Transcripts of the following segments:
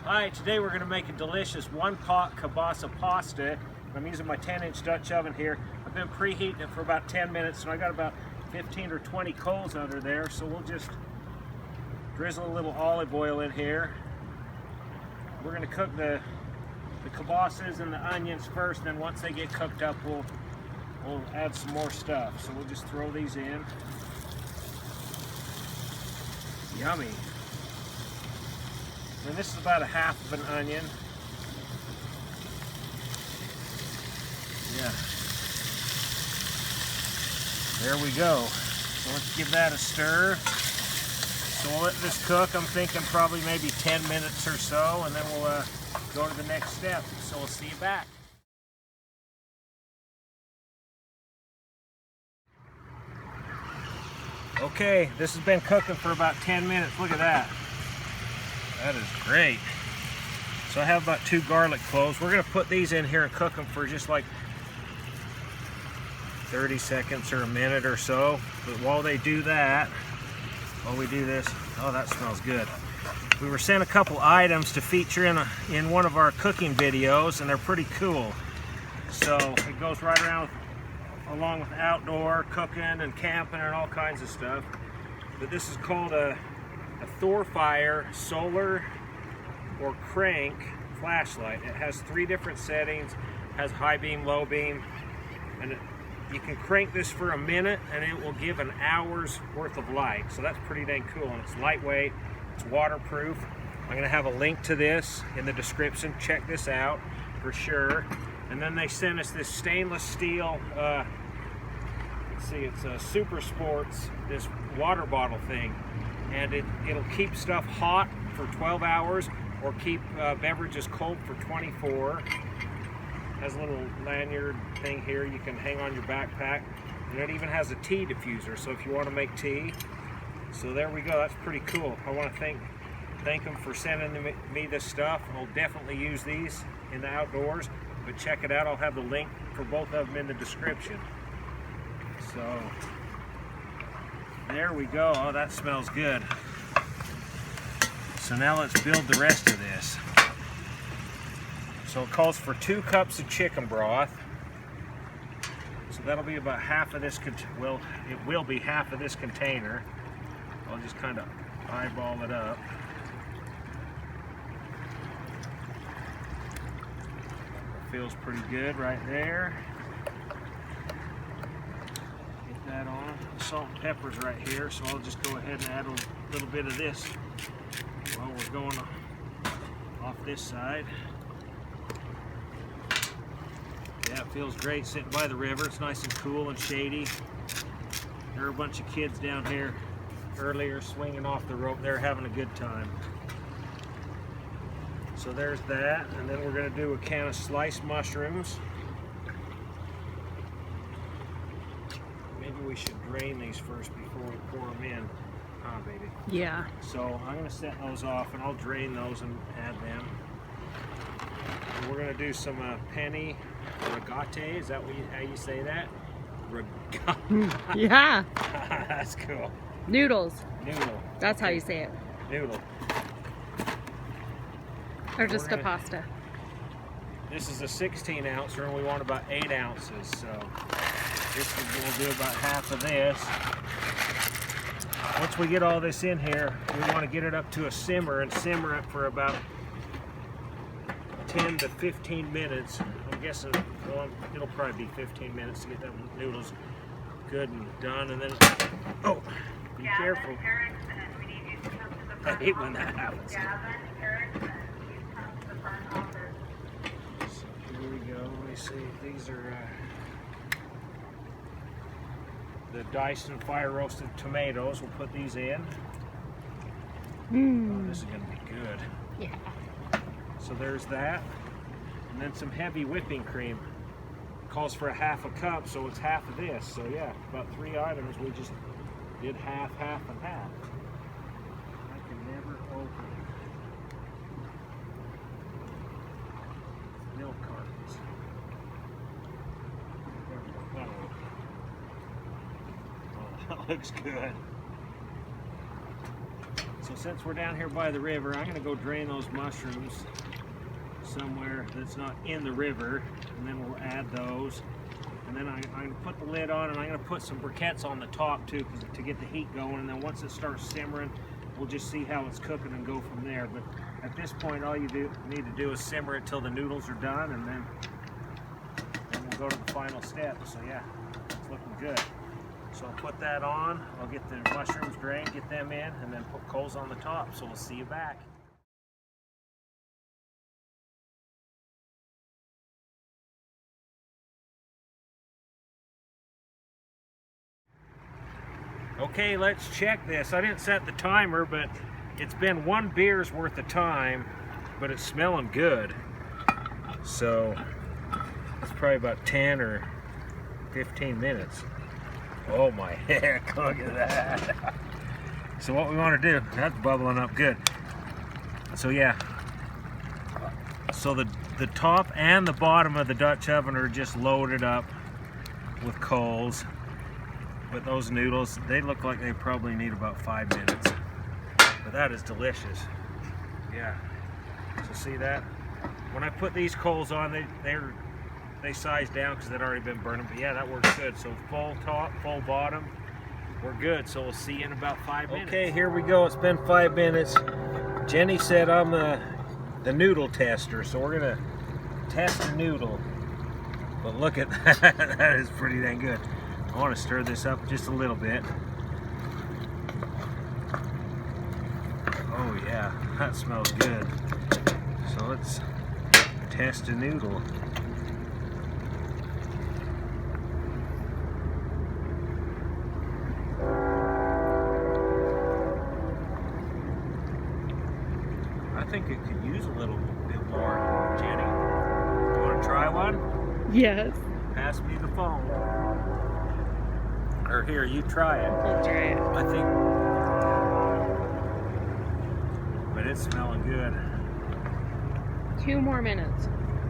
Hi, today we're going to make a delicious one-pot kielbasa pasta. I'm using my 10-inch Dutch oven here. I've been preheating it for about 10 minutes, and I got about 15 or 20 coals under there, so we'll just drizzle a little olive oil in here. We're going to cook the kielbasas and the onions first, then once they get cooked up, we'll add some more stuff. So we'll just throw these in. Yummy. And this is about a half of an onion. Yeah. There we go. So let's give that a stir. So we'll let this cook. I'm thinking probably maybe 10 minutes or so, and then we'll go to the next step. So we'll see you back. Okay, this has been cooking for about 10 minutes. Look at that. That is great. So I have about 2 garlic cloves. We're going to put these in here and cook them for just like 30 seconds or a minute or so. But while they do that, while we do this, oh, that smells good. We were sent a couple items to feature in one of our cooking videos, and they're pretty cool. So it goes right around along with outdoor cooking and camping and all kinds of stuff. But this is called a Thorfire solar or crank flashlight. It has 3 different settings, has high beam, low beam, and you can crank this for a minute and it will give an hour's worth of light. So that's pretty dang cool, and it's lightweight, it's waterproof. I'm gonna have a link to this in the description. Check this out for sure. And then they sent us this stainless steel, let's see, it's a Super Sports, this water bottle thing. And it'll keep stuff hot for 12 hours or keep beverages cold for 24. Has a little lanyard thing here you can hang on your backpack. And it even has a tea diffuser, so if you want to make tea. So there we go, that's pretty cool. I want to thank them for sending me this stuff. I'll definitely use these in the outdoors, but check it out. I'll have the link for both of them in the description. So there we go. Oh, that smells good. So now let's build the rest of this. So it calls for 2 cups of chicken broth. So that'll be about half of this, well, it will be half of this container. I'll just kind of eyeball it up. Feels pretty good right there. That on. Salt and pepper's right here, so I'll just go ahead and add a little bit of this while we're going off this side. Yeah, it feels great sitting by the river. It's nice and cool and shady. There are a bunch of kids down here earlier swinging off the rope. They're having a good time. So there's that, and then we're going to do a can of sliced mushrooms. We should drain these first before we pour them in, huh, baby? Yeah. So I'm going to set those off, and I'll drain those and add them. And we're going to do some penny rigate. Is that how you say that? Rigate. Yeah. That's cool. Noodles. Noodle. That's how you say it. Noodle. Or just a pasta. This is a 16 ouncer, and we want about 8 ounces. So we'll do about half of this. Once we get all this in here, we want to get it up to a simmer and simmer it for about 10 to 15 minutes. I'm guessing, well, it'll probably be 15 minutes to get them noodles good and done. And then, oh, be careful. I hate when that happens. So here we go. Let me see. These are the diced and fire roasted tomatoes. We'll put these in. Oh, this is going to be good. Yeah. So there's that. And then some heavy whipping cream. Calls for a half a cup, so it's half of this. So yeah, about 3 items. We just did half, half, and half. I can never open milk cartons. That looks good. So since we're down here by the river, I'm gonna go drain those mushrooms somewhere that's not in the river, and then we'll add those. And then I'm gonna put the lid on, and I'm gonna put some briquettes on the top too, to get the heat going. And then once it starts simmering, we'll just see how it's cooking and go from there. But at this point, all you need to do is simmer it till the noodles are done, and then we'll go to the final step. So yeah, it's looking good. So I'll put that on, I'll get the mushrooms drained, get them in, and then put coals on the top. So we'll see you back. Okay, let's check this. I didn't set the timer, but it's been 1 beer's worth of time, but it's smelling good. So it's probably about 10 or 15 minutes. Oh my heck, look at that. So what we want to do, that's bubbling up good. So yeah, so the top and the bottom of the Dutch oven are just loaded up with coals. But those noodles, they look like they probably need about 5 minutes. But that is delicious. Yeah. So see that? When I put these coals on, they size down because they'd already been burning. But yeah, that works good. So full top, full bottom, we're good. So we'll see you in about 5 minutes. Okay, here we go. It's been 5 minutes. Jenny said I'm the noodle tester, so we're gonna test the noodle. But look at that. That is pretty dang good. I want to stir this up just a little bit. Oh yeah, that smells good. So let's test a noodle. I think it could use a little bit more. Jenny, you want to try one? Yes. Pass me the phone. Or here, you try it. I'll try it. I think, but it's smelling good. 2 more minutes.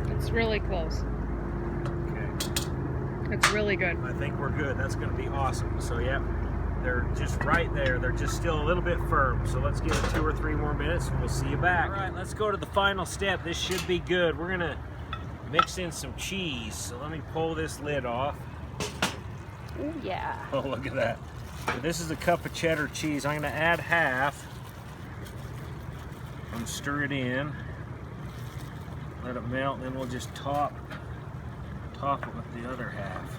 It's really close. Okay. It's really good. I think we're good. That's going to be awesome. So yeah, they're just right there. They're just still a little bit firm. So let's give it 2 or 3 more minutes and we'll see you back. All right, let's go to the final step. This should be good. We're going to mix in some cheese. So let me pull this lid off. Oh yeah. Oh, look at that. So this is a cup of cheddar cheese. I'm going to add half and stir it in. Let it melt, and then we'll just top it with the other half.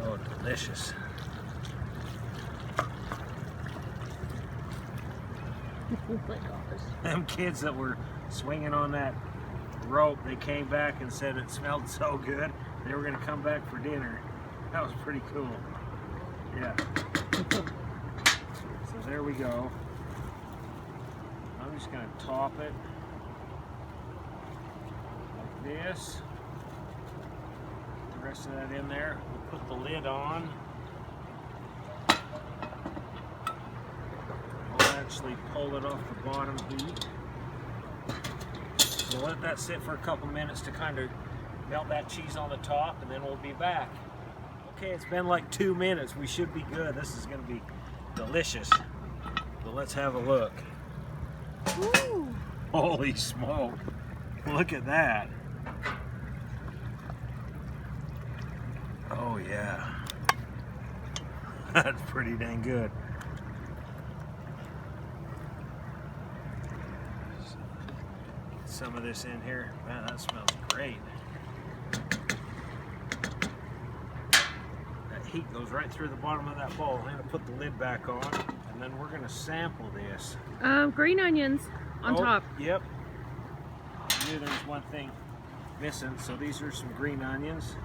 Oh, delicious. Oh my gosh. Them kids that were swinging on that rope, they came back and said it smelled so good they were going to come back for dinner. That was pretty cool. Yeah. So there we go. I'm just going to top it like this. Put the rest of that in there. We'll put the lid on. We'll actually pull it off the bottom heat. We'll let that sit for a couple minutes to kind of melt that cheese on the top, and then we'll be back. Okay, it's been like 2 minutes. We should be good. This is going to be delicious. So let's have a look. Ooh. Holy smoke. Look at that. Oh yeah. That's pretty dang good. Get some of this in here. Man, that smells great. That heat goes right through the bottom of that bowl. I'm going to put the lid back on, and then we're going to sample this. Green onions on top. Yep. I knew there was one thing missing. So these are some green onions.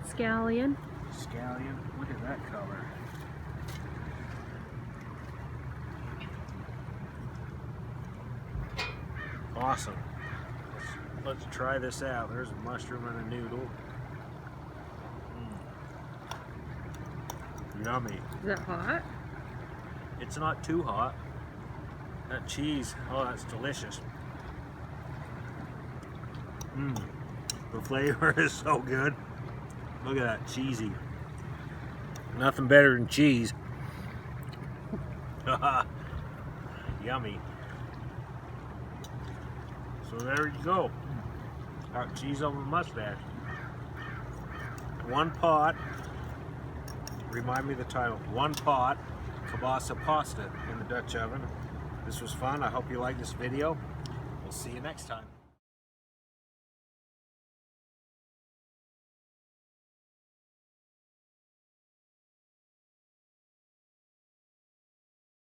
Scallion. Scallion. Look at that color. Awesome. Let's try this out. There's a mushroom and a noodle. Yummy. Is that hot? It's not too hot. That cheese, oh, that's delicious. The flavor is so good. Look at that, cheesy. Nothing better than cheese. Yummy. So there you go. Cheese over mustache. One pot. Remind me of the title. One pot kielbasa pasta in the Dutch oven. This was fun. I hope you like this video. We'll see you next time.